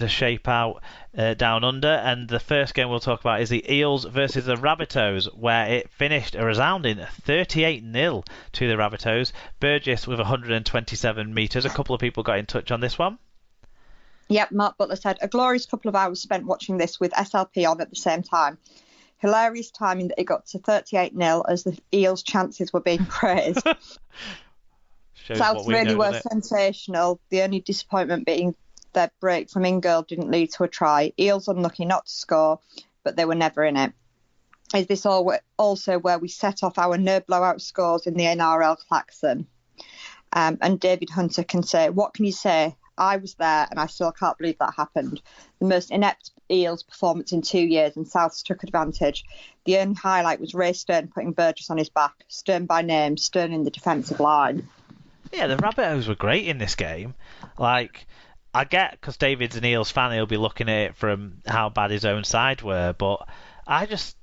to shape out down under, and the first game we'll talk about is the Eels versus the Rabbitohs, where it finished a resounding 38-0 to the Rabbitohs. Burgess with 127 metres. A couple of people got in touch on this one. Yep, Mark Butler said, a glorious couple of hours spent watching this with SLP on at the same time. Hilarious timing that it got to 38-0 as the Eels' chances were being praised. South really were sensational. The only disappointment being their break from in-goal didn't lead to a try. Eels unlucky not to score, but they were never in it. Is this also where we set off our no blowout scores in the NRL klaxon? And David Hunter can say, what can you say? I was there and I still can't believe that happened. The most inept Eels performance in 2 years, and Souths took advantage. The only highlight was Ray Stern putting Burgess on his back. Stern by name, Stern in the defensive line. Yeah, the Rabbitohs were great in this game. Like, I get, because David's an Eels fan, he'll be looking at it from how bad his own side were, but I just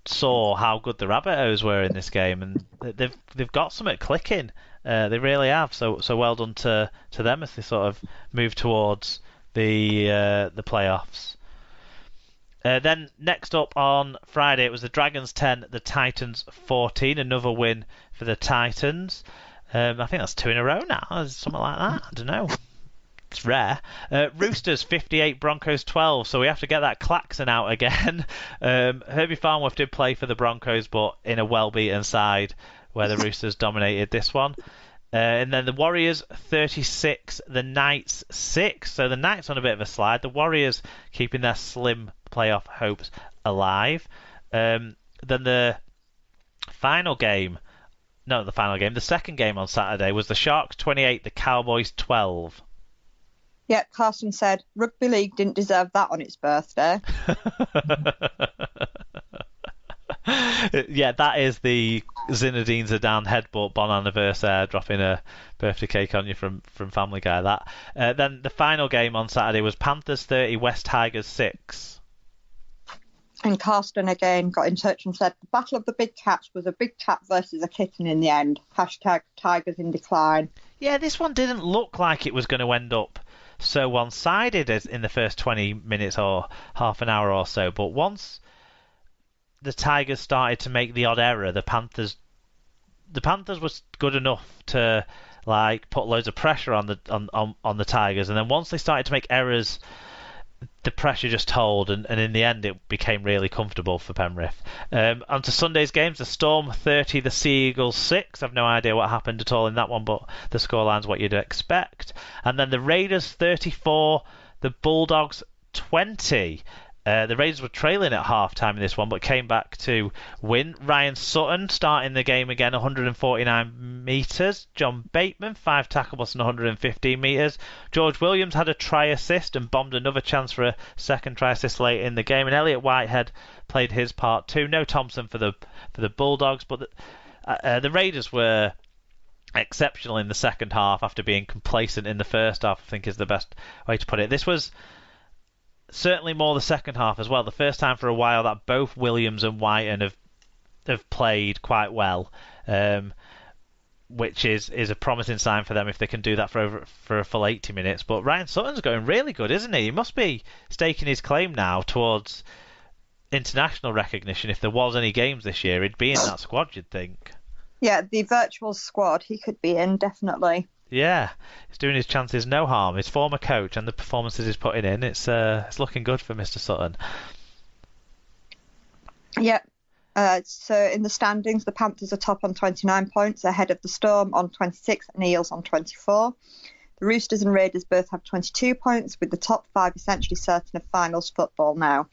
saw how good the Rabbitohs were in this game, and they've got something clicking. They really have. So well done to them as they sort of move towards the playoffs. Then next up on Friday, it was the Dragons 10, the Titans 14. Another win for the Titans. I think that's 2 in a row now, something like that. I don't know. It's rare. Roosters 58, Broncos 12. So we have to get that klaxon out again. Herbie Farnworth did play for the Broncos, but in a well-beaten side where the Roosters dominated this one. And then the Warriors 36, the Knights 6. So the Knights on a bit of a slide. The Warriors keeping their slim playoff hopes alive. Then the second game on Saturday was the Sharks 28, the Cowboys 12. Yeah, Carson said, Rugby League didn't deserve that on its birthday. Yeah, that is the Zinedine Zidane headbutt bon anniversaire, dropping a birthday cake on you from Family Guy. That. Then the final game on Saturday was Panthers 30, West Tigers 6. And Carsten again got in touch and said, the Battle of the Big Cats was a big cat versus a kitten in the end. Hashtag Tigers in decline. Yeah, this one didn't look like it was going to end up so one-sided as in the first 20 minutes or half an hour or so. But once the Tigers started to make the odd error, the Panthers was good enough to put loads of pressure on the Tigers, and then once they started to make errors, the pressure just told, and in the end it became really comfortable for Penrith. On to Sunday's games, the Storm 30, the Sea Eagles 6. I've no idea what happened at all in that one, but the scoreline's what you'd expect. And then the Raiders 34, the Bulldogs 20. The Raiders were trailing at half-time in this one, but came back to win. Ryan Sutton starting the game again, 149 metres. John Bateman, 5 tackles and 115 metres. George Williams had a try assist and bombed another chance for a second try assist late in the game. And Elliot Whitehead played his part too. No Thompson for the Bulldogs, but the Raiders were exceptional in the second half after being complacent in the first half, I think is the best way to put it. This was certainly more the second half as well. The first time for a while that both Williams and Whiten have played quite well, which is a promising sign for them if they can do that for a full 80 minutes. But Ryan Sutton's going really good, isn't he? He must be staking his claim now towards international recognition. If there was any games this year, he'd be in that squad, you'd think. Yeah, the virtual squad, he could be in, definitely. Yeah, he's doing his chances no harm. His former coach and the performances he's putting in, it's looking good for Mr. Sutton. Yeah. So in the standings, the Panthers are top on 29 points, ahead of the Storm on 26 and Eels on 24. The Roosters and Raiders both have 22 points, with the top 5 essentially certain of finals football now.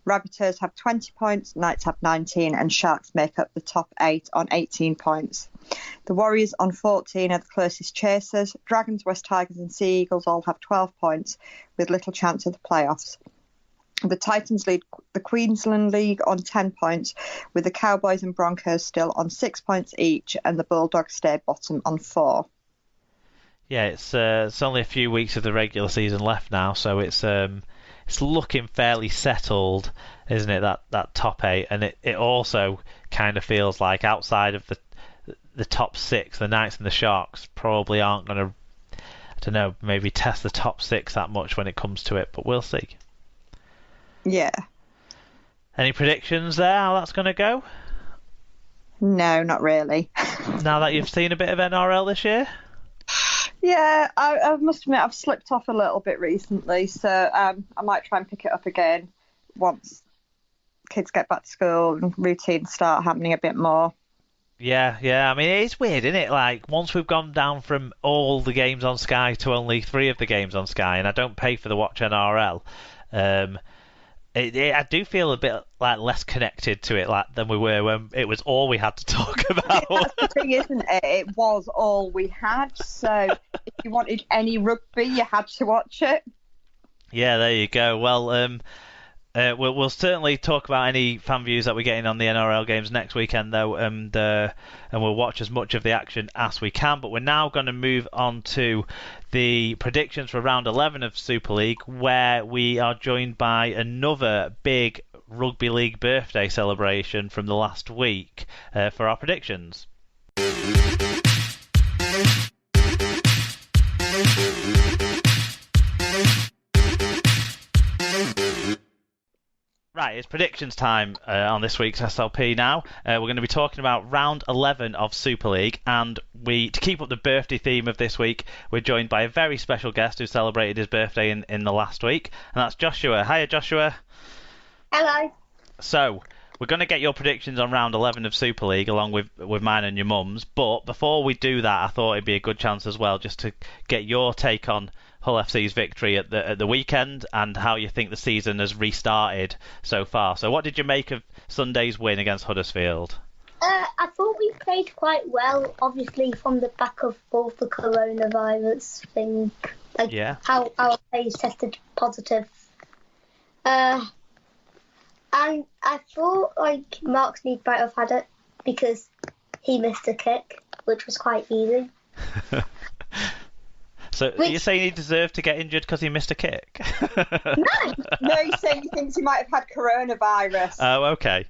Rabbitohs have 20 points, Knights have 19, and Sharks make up the top 8 on 18 points. The Warriors on 14 are the closest chasers. Dragons, West Tigers and Sea Eagles all have 12 points, with little chance of the playoffs. The Titans lead the Queensland League on 10 points, with the Cowboys and Broncos still on 6 points each, and the Bulldogs stay bottom on 4. Yeah, it's only a few weeks of the regular season left now, so it's looking fairly settled, isn't it, that top 8? And it also kind of feels like outside of the top 6, the Knights and the Sharks probably aren't going to... don't know, maybe test the top 6 that much when it comes to it, but we'll see. Yeah. Any predictions there, how that's going to go? No, not really. Now that you've seen a bit of NRL this year? Yeah, I must admit I've slipped off a little bit recently, so I might try and pick it up again once kids get back to school and routines start happening a bit more. Yeah. I mean, it is weird, isn't it? Like, once we've gone down from all the games on Sky to only 3 of the games on Sky, and I don't pay for the Watch NRL, I do feel a bit like less connected to it than we were when it was all we had to talk about. That's the thing, isn't it? It was all we had, so if you wanted any rugby, you had to watch it. Yeah, there you go. Well, we'll certainly talk about any fan views that we're getting on the NRL games next weekend, though, and we'll watch as much of the action as we can. But we're now going to move on to the predictions for round 11 of Super League, where we are joined by another big Rugby League birthday celebration from the last week for our predictions. Right, it's predictions time on this week's SLP now. We're going to be talking about round 11 of Super League, and to keep up the birthday theme of this week, we're joined by a very special guest who celebrated his birthday in the last week, and that's Joshua. Hiya, Joshua. Hello. So, we're going to get your predictions on round 11 of Super League along with mine and your mum's, but before we do that, I thought it'd be a good chance as well just to get your take on Hull FC's victory at the weekend and how you think the season has restarted so far. So what did you make of Sunday's win against Huddersfield? I thought we played quite well, obviously from the back of all the coronavirus thing. How our players tested positive. And I thought Mark Sneed might have had it because he missed a kick, which was quite easy. So you're saying he deserved to get injured because he missed a kick? No, he's saying he thinks he might have had coronavirus. Oh, okay.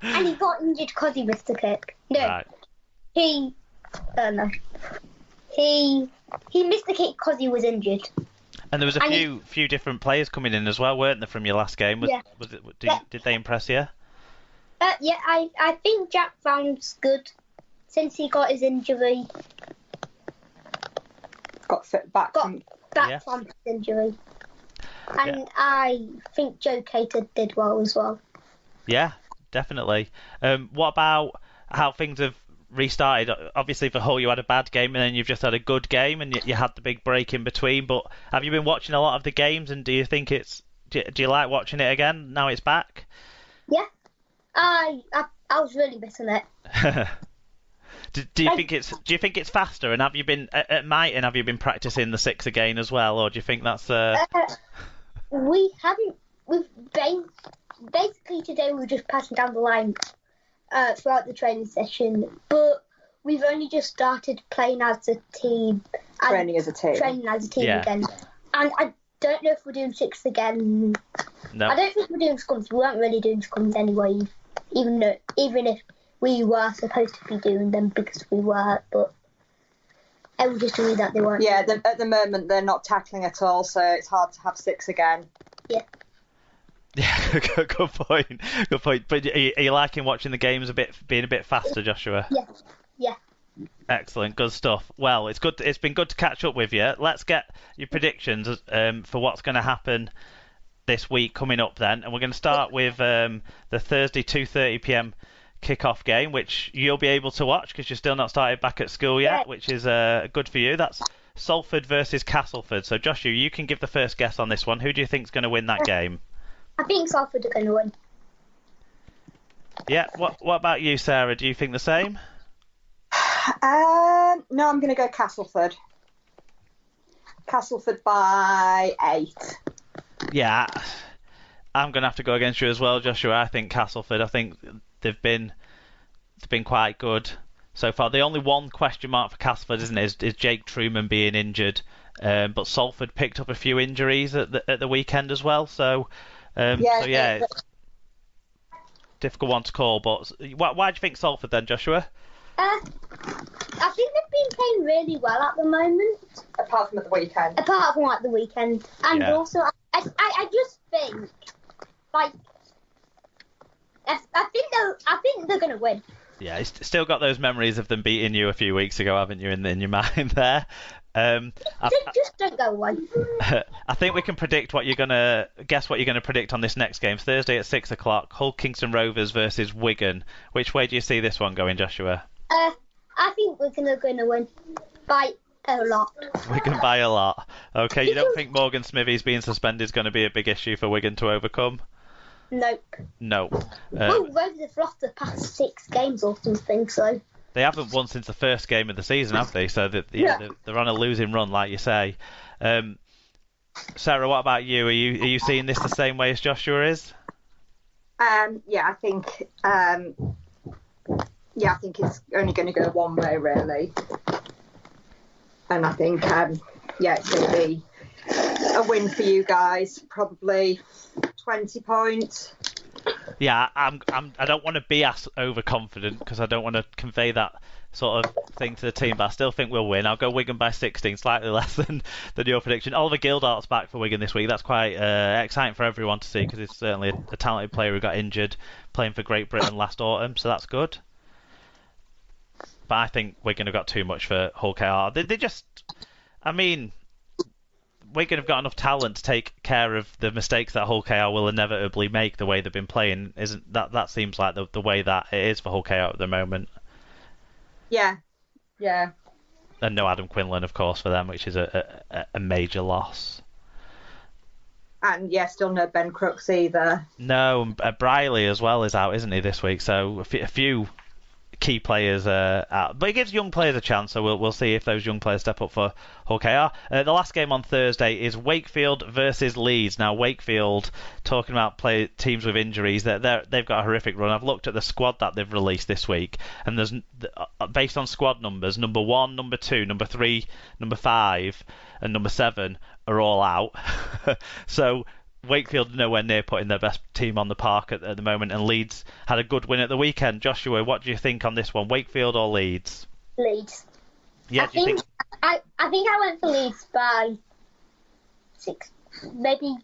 And he got injured because he missed a kick. No, right. He missed the kick because he was injured. And there was a few different players coming in as well, weren't there, from your last game? Did they impress you? Yeah, I think Jack Brown's good since he got his injury. Got back from his injury. And I think Joe Cater did well as well. Yeah, definitely. What about how things have restarted? Obviously for Hull you had a bad game and then you've just had a good game and you had the big break in between, but have you been watching a lot of the games and do you think do you like watching it again now it's back? Yeah, I was really missing it. Do you think it's faster? And have you been at Mighton? Have you been practicing the 6 again as well, or do you think that's? We haven't. Basically today we were just passing down the line throughout the training session, but we've only just started playing as a team. Training as a team again. And I don't know if we're doing 6 again. No. I don't think we're doing scrums. We weren't really doing scrums anyway, even if we were supposed to be doing them because we were, but I was just doing that they weren't. Yeah, at the moment they're not tackling at all, so it's hard to have 6 again. Yeah. Yeah, good point. But are you liking watching the games being a bit faster, Joshua? Yeah. Excellent, good stuff. Well, it's good. It's been good to catch up with you. Let's get your predictions for what's going to happen this week coming up then, and we're going to start with the Thursday 2:30 p.m. kick-off game, which you'll be able to watch because you're still not started back at school yet, which is good for you. That's Salford versus Castleford. So, Joshua, you can give the first guess on this one. Who do you think's going to win that game? I think Salford are going to win. Yeah. What about you, Sarah? Do you think the same? No, I'm going to go Castleford. Castleford by 8. Yeah. I'm going to have to go against you as well, Joshua. I think Castleford. I think they've been quite good so far. The only one question mark for Castleford, isn't it, is Jake Truman being injured. But Salford picked up a few injuries at the weekend as well. So it's a difficult one to call. But why do you think Salford then, Joshua? I think they've been playing really well at the moment. Apart from at the weekend. Apart from at the weekend. And also, I just think, like, I think they're going to win. Yeah, you still got those memories of them beating you a few weeks ago, haven't you, in your mind there? Just don't go away. I think we can predict what you're gonna predict on this next game, Thursday at 6 o'clock. Hull Kingston Rovers versus Wigan. Which way do you see this one going, Joshua? I think Wigan are going to win by a lot. Wigan by a lot. Okay, you don't think Morgan Smithies being suspended is going to be a big issue for Wigan to overcome? Nope. No. Well, Rovers have lost the past 6 games or something, so. They haven't won since the first game of the season, have they? So they're on a losing run, like you say. Sarah, what about you? Are you seeing this the same way as Joshua is? Yeah, I think. I think it's only going to go one way, really. And I think, it's going to be a win for you guys. Probably 20 points. Yeah, I don't want to be as overconfident because I don't want to convey that sort of thing to the team, but I still think we'll win. I'll go Wigan by 16, slightly less than your prediction. Oliver Gildart's back for Wigan this week. That's quite exciting for everyone to see because he's certainly a talented player who got injured playing for Great Britain last autumn, so that's good. But I think Wigan have got too much for Hull KR. They just, I mean, Wigan have got enough talent to take care of the mistakes that Hull KR will inevitably make the way they've been playing. Isn't that seems like the way that it is for Hull KR at the moment? Yeah. And no Adam Quinlan, of course, for them, which is a major loss. And still no Ben Crooks either. No, Briley as well is out, isn't he, this week? So a few key players out, but it gives young players a chance. So we'll see if those young players step up for Hull KR. The last game on Thursday is Wakefield versus Leeds. Now Wakefield, talking about teams with injuries, they've got a horrific run. I've looked at the squad that they've released this week, and there's based on squad numbers, number 1, number 2, number 3, number 5, and number 7 are all out. So Wakefield are nowhere near putting their best team on the park at the moment, and Leeds had a good win at the weekend. Joshua, what do you think on this one, Wakefield or Leeds? Leeds. Yeah, I think I went for Leeds by 16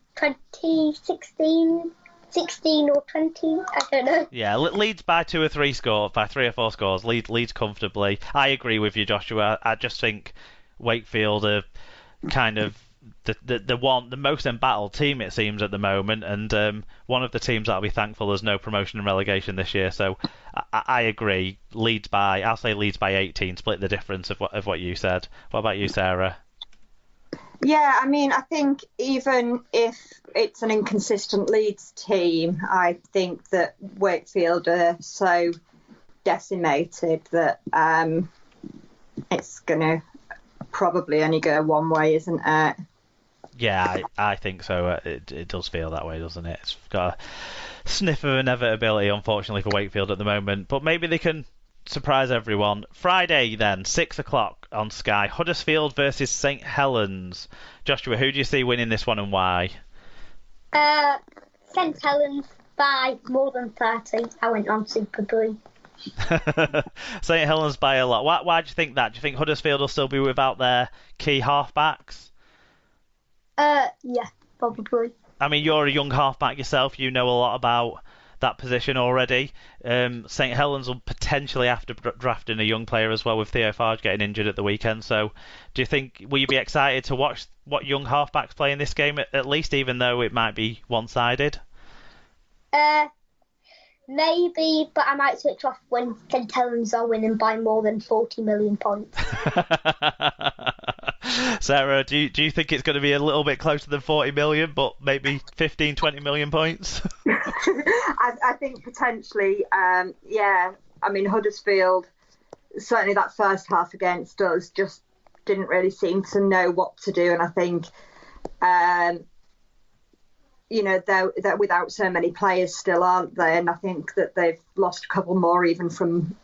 or 20. I don't know. Yeah, Leeds by 2 or 3 scores, by 3 or 4 scores. Leeds comfortably. I agree with you, Joshua. I just think Wakefield are kind of the most embattled team, it seems, at the moment, and one of the teams that'll be thankful there's no promotion and relegation this year. So I agree. I'll say Leeds by 18, split the difference of what you said. What about you, Sarah? Yeah, I mean, I think even if it's an inconsistent Leeds team, I think that Wakefield are so decimated that it's going to probably only go one way, isn't it? Yeah, I think so. It does feel that way, doesn't it? It's got a sniff of inevitability, unfortunately, for Wakefield at the moment. But maybe they can surprise everyone. Friday, then, 6 o'clock on Sky. Huddersfield versus St Helens. Joshua, who do you see winning this one and why? St Helens by more than 30. I went on Super Blue. St Helens by a lot. Why do you think that? Do you think Huddersfield will still be without their key halfbacks? Yeah, probably. I mean, you're a young halfback yourself. You know a lot about that position already. St Helens will potentially have to draft in a young player as well, with Theo Farge getting injured at the weekend. So do you think, will you be excited to watch what young halfbacks play in this game at least, even though it might be one-sided? Maybe, but I might switch off when St Helens are winning by more than 40 million points. Sarah, do you think it's going to be a little bit closer than 40 million, but maybe 15, 20 million points? I think potentially, yeah. I mean, Huddersfield, certainly that first half against us, just didn't really seem to know what to do. And I think, they're without so many players still, aren't they? And I think that they've lost a couple more even from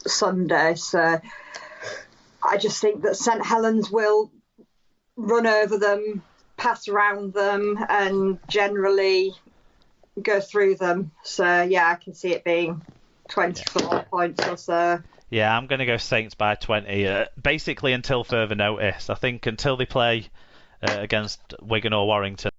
Sunday. So I just think that St Helens will run over them, pass around them, and generally go through them. So, yeah, I can see it being 24 points or so. Yeah, I'm going to go Saints by 20. Basically until further notice. I think until they play against Wigan or Warrington,